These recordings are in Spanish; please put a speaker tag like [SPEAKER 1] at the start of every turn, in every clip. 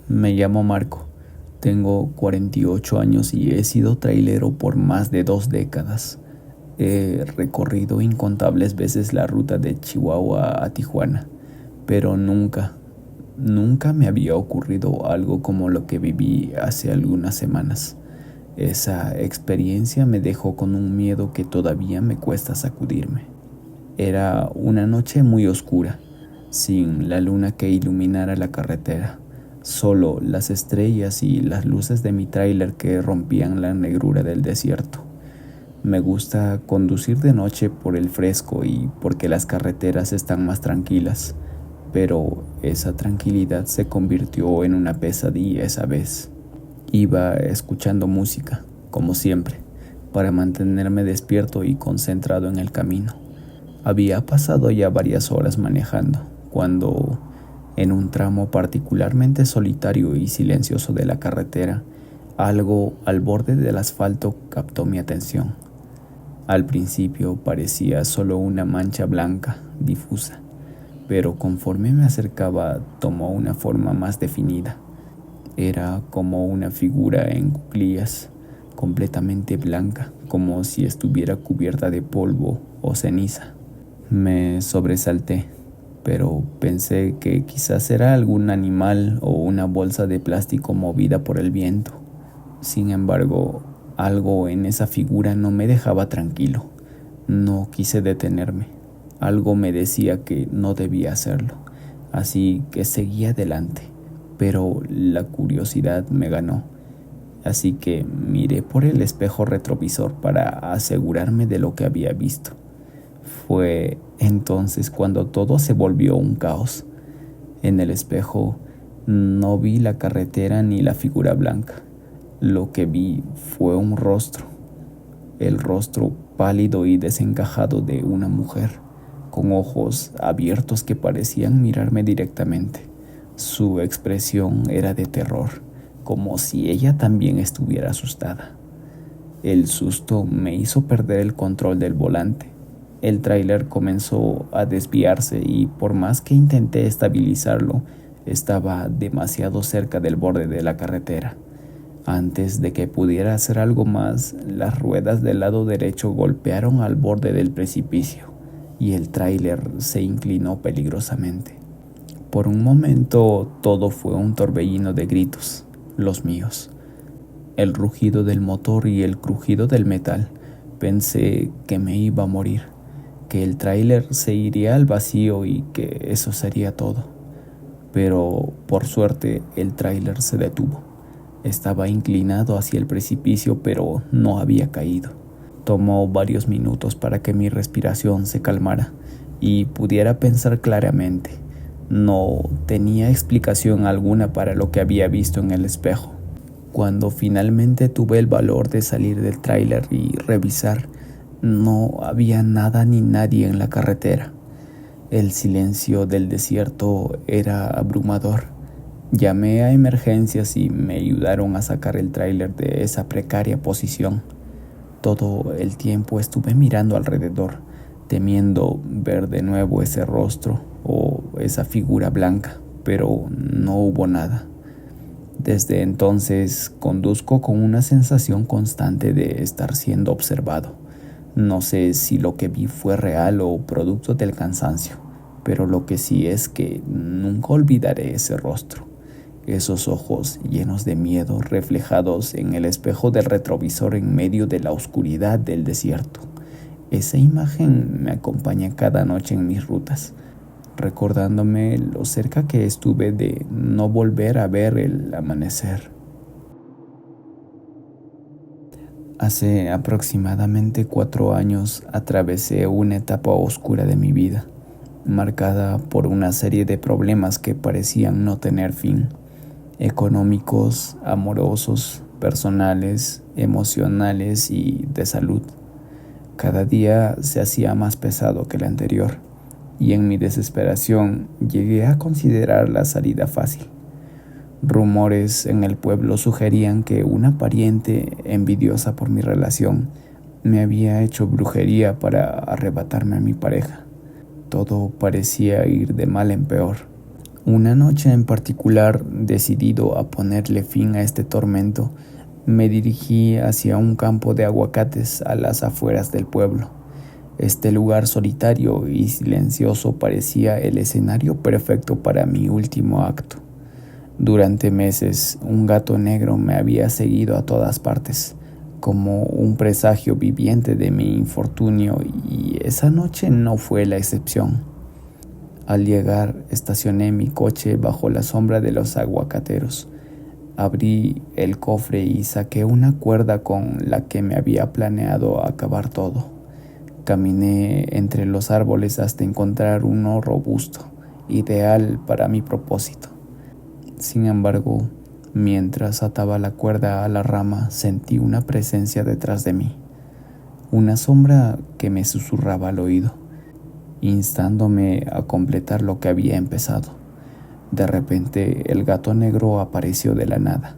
[SPEAKER 1] Me llamo Marco, tengo 48 años y he sido trailero por más de 2 décadas. He recorrido incontables veces la ruta de Chihuahua a Tijuana, pero nunca me había ocurrido algo como lo que viví hace algunas semanas. Esa experiencia me dejó con un miedo que todavía me cuesta sacudirme. Era una noche muy oscura, sin la luna que iluminara la carretera, solo las estrellas y las luces de mi tráiler que rompían la negrura del desierto. Me gusta conducir de noche por el fresco y porque las carreteras están más tranquilas, pero esa tranquilidad se convirtió en una pesadilla esa vez. Iba escuchando música, como siempre, para mantenerme despierto y concentrado en el camino. Había pasado ya varias horas manejando, cuando, en un tramo particularmente solitario y silencioso de la carretera, algo al borde del asfalto captó mi atención. Al principio parecía solo una mancha blanca, difusa, pero conforme me acercaba tomó una forma más definida. Era como una figura en cuclillas, completamente blanca, como si estuviera cubierta de polvo o ceniza. Me sobresalté, pero pensé que quizás era algún animal o una bolsa de plástico movida por el viento. Sin embargo, algo en esa figura no me dejaba tranquilo. No quise detenerme. Algo me decía que no debía hacerlo, así que seguí adelante. Pero la curiosidad me ganó, así que miré por el espejo retrovisor para asegurarme de lo que había visto. Fue entonces cuando todo se volvió un caos. En el espejo no vi la carretera ni la figura blanca. Lo que vi fue un rostro, el rostro pálido y desencajado de una mujer, con ojos abiertos que parecían mirarme directamente. Su expresión era de terror, como si ella también estuviera asustada. El susto me hizo perder el control del volante. El tráiler comenzó a desviarse y por más que intenté estabilizarlo, estaba demasiado cerca del borde de la carretera. Antes de que pudiera hacer algo más, las ruedas del lado derecho golpearon al borde del precipicio y el tráiler se inclinó peligrosamente. Por un momento todo fue un torbellino de gritos, los míos. El rugido del motor y el crujido del metal. Pensé que me iba a morir, que el tráiler se iría al vacío y que eso sería todo. Pero por suerte el tráiler se detuvo. Estaba inclinado hacia el precipicio, pero no había caído. Tomó varios minutos para que mi respiración se calmara y pudiera pensar claramente. No tenía explicación alguna para lo que había visto en el espejo. Cuando finalmente tuve el valor de salir del tráiler y revisar, no había nada ni nadie en la carretera. El silencio del desierto era abrumador. Llamé a emergencias y me ayudaron a sacar el tráiler de esa precaria posición. Todo el tiempo estuve mirando alrededor, temiendo ver de nuevo ese rostro o esa figura blanca, pero no hubo nada. Desde entonces conduzco con una sensación constante de estar siendo observado. No sé si lo que vi fue real o producto del cansancio, pero lo que sí es que nunca olvidaré ese rostro, esos ojos llenos de miedo reflejados en el espejo del retrovisor en medio de la oscuridad del desierto. Esa imagen me acompaña cada noche en mis rutas, recordándome lo cerca que estuve de no volver a ver el amanecer. Hace aproximadamente 4 años atravesé una etapa oscura de mi vida, marcada por una serie de problemas que parecían no tener fin, económicos, amorosos, personales, emocionales y de salud. Cada día se hacía más pesado que el anterior, y en mi desesperación llegué a considerar la salida fácil. Rumores en el pueblo sugerían que una pariente, envidiosa por mi relación, me había hecho brujería para arrebatarme a mi pareja. Todo parecía ir de mal en peor. Una noche en particular, decidido a ponerle fin a este tormento, me dirigí hacia un campo de aguacates a las afueras del pueblo. Este lugar solitario y silencioso parecía el escenario perfecto para mi último acto. Durante meses, un gato negro me había seguido a todas partes, como un presagio viviente de mi infortunio, y esa noche no fue la excepción. Al llegar, estacioné mi coche bajo la sombra de los aguacateros. Abrí el cofre y saqué una cuerda con la que me había planeado acabar todo. Caminé entre los árboles hasta encontrar uno robusto, ideal para mi propósito. Sin embargo, mientras ataba la cuerda a la rama, sentí una presencia detrás de mí, una sombra que me susurraba al oído, instándome a completar lo que había empezado. De repente, el gato negro apareció de la nada,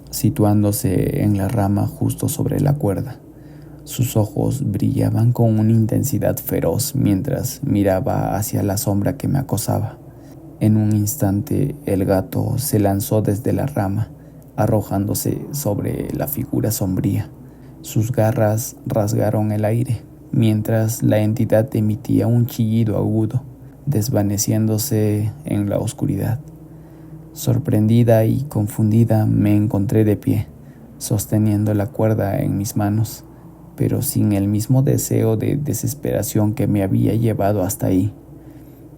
[SPEAKER 1] situándose en la rama justo sobre la cuerda. Sus ojos brillaban con una intensidad feroz mientras miraba hacia la sombra que me acosaba. En un instante, el gato se lanzó desde la rama, arrojándose sobre la figura sombría. Sus garras rasgaron el aire, mientras la entidad emitía un chillido agudo, desvaneciéndose en la oscuridad. Sorprendida y confundida, me encontré de pie, sosteniendo la cuerda en mis manos, pero sin el mismo deseo de desesperación que me había llevado hasta ahí.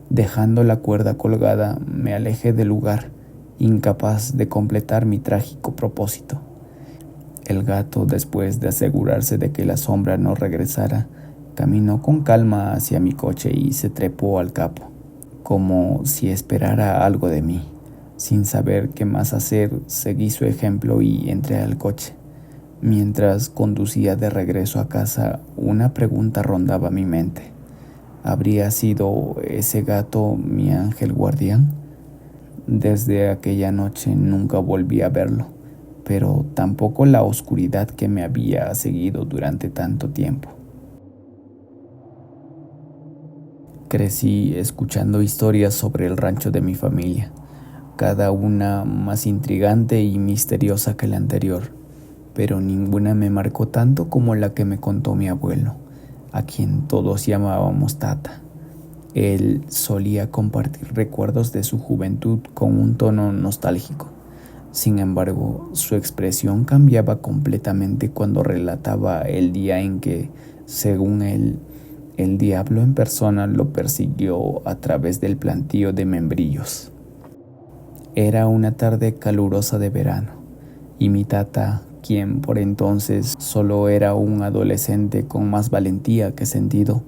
[SPEAKER 1] Dejando la cuerda colgada, me alejé del lugar, incapaz de completar mi trágico propósito. El gato, después de asegurarse de que la sombra no regresara, caminó con calma hacia mi coche y se trepó al capó, como si esperara algo de mí. Sin saber qué más hacer, seguí su ejemplo y entré al coche. Mientras conducía de regreso a casa, una pregunta rondaba mi mente. ¿Habría sido ese gato mi ángel guardián? Desde aquella noche nunca volví a verlo, pero tampoco la oscuridad que me había seguido durante tanto tiempo. Crecí escuchando historias sobre el rancho de mi familia, cada una más intrigante y misteriosa que la anterior, pero ninguna me marcó tanto como la que me contó mi abuelo, a quien todos llamábamos Tata. Él solía compartir recuerdos de su juventud con un tono nostálgico. Sin embargo, su expresión cambiaba completamente cuando relataba el día en que, según él, el diablo en persona lo persiguió a través del plantío de membrillos. Era una tarde calurosa de verano, y mi tata, quien por entonces solo era un adolescente con más valentía que sentido,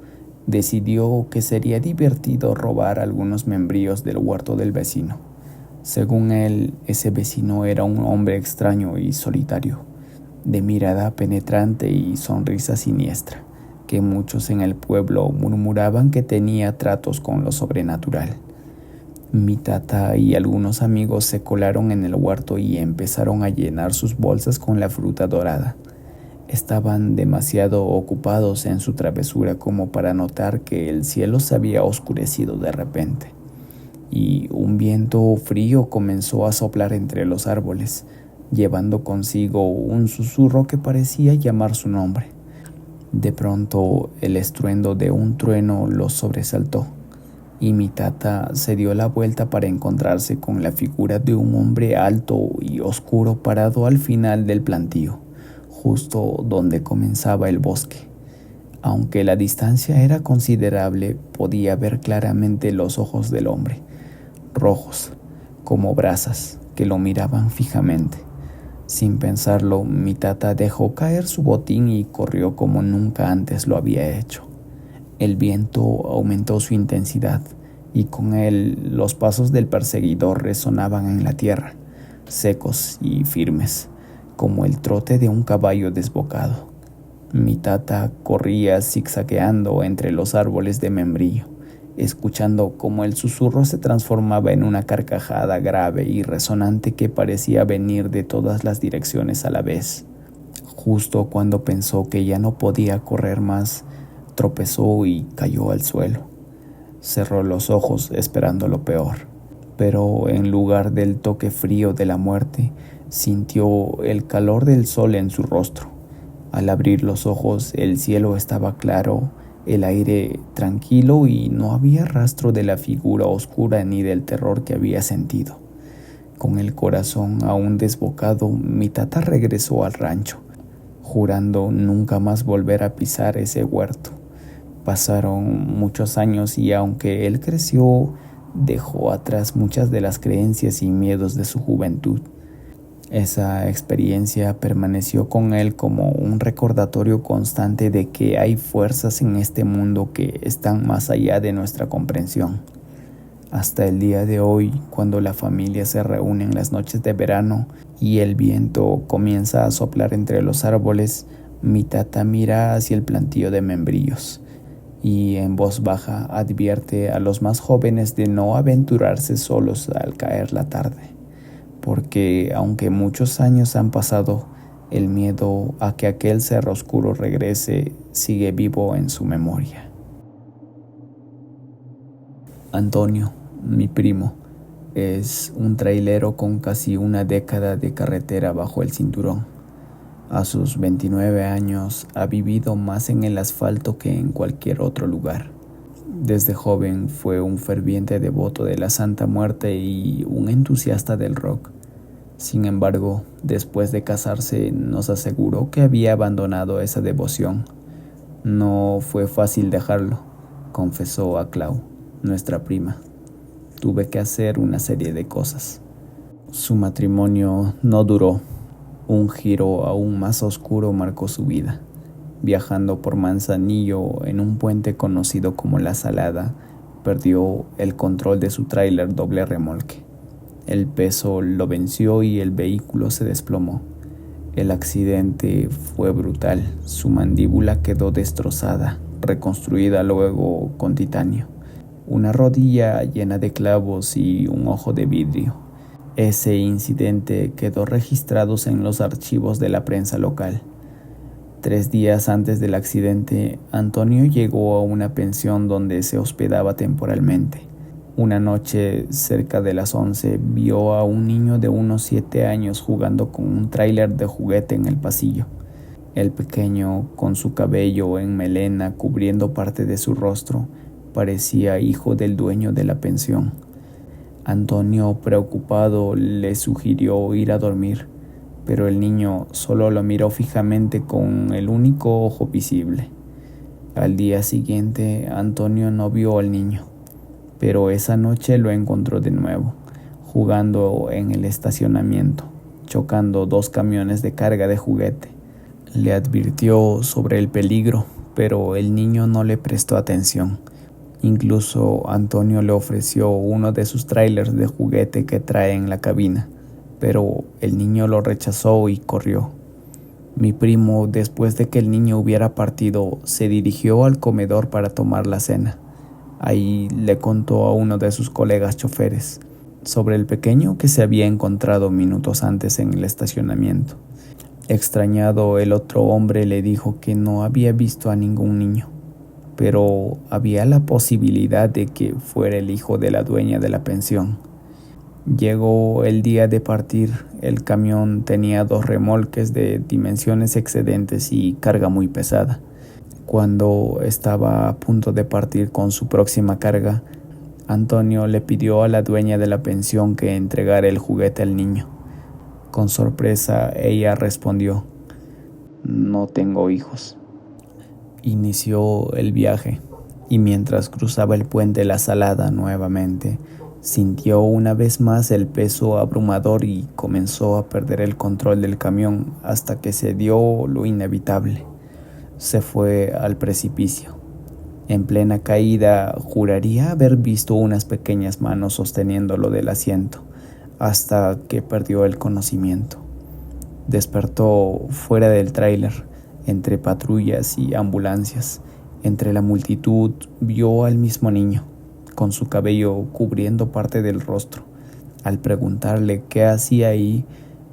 [SPEAKER 1] decidió que sería divertido robar algunos membrillos del huerto del vecino. Según él, ese vecino era un hombre extraño y solitario, de mirada penetrante y sonrisa siniestra, que muchos en el pueblo murmuraban que tenía tratos con lo sobrenatural. Mi tata y algunos amigos se colaron en el huerto y empezaron a llenar sus bolsas con la fruta dorada. Estaban demasiado ocupados en su travesura como para notar que el cielo se había oscurecido de repente, y un viento frío comenzó a soplar entre los árboles, llevando consigo un susurro que parecía llamar su nombre. De pronto, el estruendo de un trueno los sobresaltó, y mi tata se dio la vuelta para encontrarse con la figura de un hombre alto y oscuro parado al final del plantío, justo donde comenzaba el bosque. Aunque la distancia era considerable, podía ver claramente los ojos del hombre, rojos, como brasas, que lo miraban fijamente. Sin pensarlo, mi tata dejó caer su botín y corrió como nunca antes lo había hecho. El viento aumentó su intensidad, y con él los pasos del perseguidor resonaban en la tierra, secos y firmes, como el trote de un caballo desbocado. Mi tata corría zigzagueando entre los árboles de membrillo, escuchando cómo el susurro se transformaba en una carcajada grave y resonante que parecía venir de todas las direcciones a la vez. Justo cuando pensó que ya no podía correr más, tropezó y cayó al suelo. Cerró los ojos esperando lo peor, pero en lugar del toque frío de la muerte, sintió el calor del sol en su rostro. Al abrir los ojos, el cielo estaba claro, el aire tranquilo y no había rastro de la figura oscura ni del terror que había sentido. Con el corazón aún desbocado, mi tata regresó al rancho, jurando nunca más volver a pisar ese huerto. Pasaron muchos años y aunque él creció, dejó atrás muchas de las creencias y miedos de su juventud. Esa experiencia permaneció con él como un recordatorio constante de que hay fuerzas en este mundo que están más allá de nuestra comprensión. Hasta el día de hoy, cuando la familia se reúne en las noches de verano y el viento comienza a soplar entre los árboles, mi tata mira hacia el plantío de membrillos y en voz baja advierte a los más jóvenes de no aventurarse solos al caer la tarde, porque aunque muchos años han pasado, el miedo a que aquel cerro oscuro regrese sigue vivo en su memoria. Antonio, mi primo, es un trailero con casi una década de carretera bajo el cinturón. A sus 29 años ha vivido más en el asfalto que en cualquier otro lugar. Desde joven fue un ferviente devoto de la Santa Muerte y un entusiasta del rock. Sin embargo, después de casarse nos aseguró que había abandonado esa devoción. No fue fácil dejarlo, confesó a Clau, nuestra prima. Tuve que hacer una serie de cosas. Su matrimonio no duró. Un giro aún más oscuro marcó su vida. Viajando por Manzanillo en un puente conocido como La Salada, perdió el control de su tráiler doble remolque. El peso lo venció y el vehículo se desplomó. El accidente fue brutal. Su mandíbula quedó destrozada, reconstruida luego con titanio. Una rodilla llena de clavos y un ojo de vidrio. Ese incidente quedó registrado en los archivos de la prensa local. 3 días antes del accidente, Antonio llegó a una pensión donde se hospedaba temporalmente. Una noche, cerca de las 11, vio a un niño de unos 7 años jugando con un tráiler de juguete en el pasillo. El pequeño, con su cabello en melena cubriendo parte de su rostro, parecía hijo del dueño de la pensión. Antonio, preocupado, le sugirió ir a dormir, pero el niño solo lo miró fijamente con el único ojo visible. Al día siguiente, Antonio no vio al niño, pero esa noche lo encontró de nuevo, jugando en el estacionamiento, chocando 2 camiones de carga de juguete. Le advirtió sobre el peligro, pero el niño no le prestó atención. Incluso Antonio le ofreció uno de sus trailers de juguete que trae en la cabina, pero el niño lo rechazó y corrió. Mi primo, después de que el niño hubiera partido, se dirigió al comedor para tomar la cena. Ahí le contó a uno de sus colegas choferes sobre el pequeño que se había encontrado minutos antes en el estacionamiento. Extrañado, el otro hombre le dijo que no había visto a ningún niño, pero había la posibilidad de que fuera el hijo de la dueña de la pensión. Llegó el día de partir. El camión tenía 2 remolques de dimensiones excedentes y carga muy pesada. Cuando estaba a punto de partir con su próxima carga, Antonio le pidió a la dueña de la pensión que entregara el juguete al niño. Con sorpresa, ella respondió: «No tengo hijos». Inició el viaje, y mientras cruzaba el puente La Salada nuevamente, sintió una vez más el peso abrumador y comenzó a perder el control del camión hasta que se dio lo inevitable. Se fue al precipicio. En plena caída, juraría haber visto unas pequeñas manos sosteniéndolo del asiento, hasta que perdió el conocimiento. Despertó fuera del tráiler, entre patrullas y ambulancias. Entre la multitud vio al mismo niño, con su cabello cubriendo parte del rostro. Al preguntarle qué hacía ahí,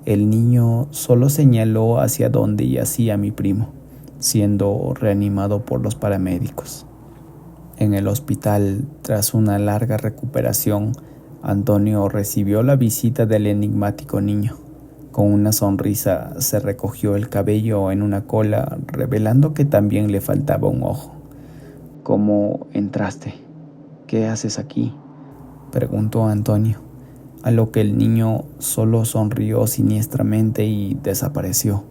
[SPEAKER 1] el niño solo señaló hacia donde yacía mi primo, siendo reanimado por los paramédicos. En el hospital, tras una larga recuperación, Antonio recibió la visita del enigmático niño. Con una sonrisa se recogió el cabello en una cola, revelando que también le faltaba un ojo. ¿Cómo entraste? ¿Qué haces aquí?, preguntó Antonio, a lo que el niño solo sonrió siniestramente y desapareció.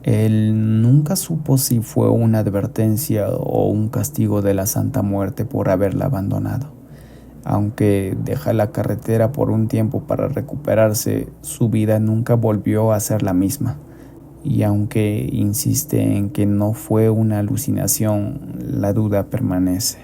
[SPEAKER 1] Él nunca supo si fue una advertencia o un castigo de la Santa Muerte por haberla abandonado. Aunque deja la carretera por un tiempo para recuperarse, su vida nunca volvió a ser la misma. Y aunque insiste en que no fue una alucinación, la duda permanece.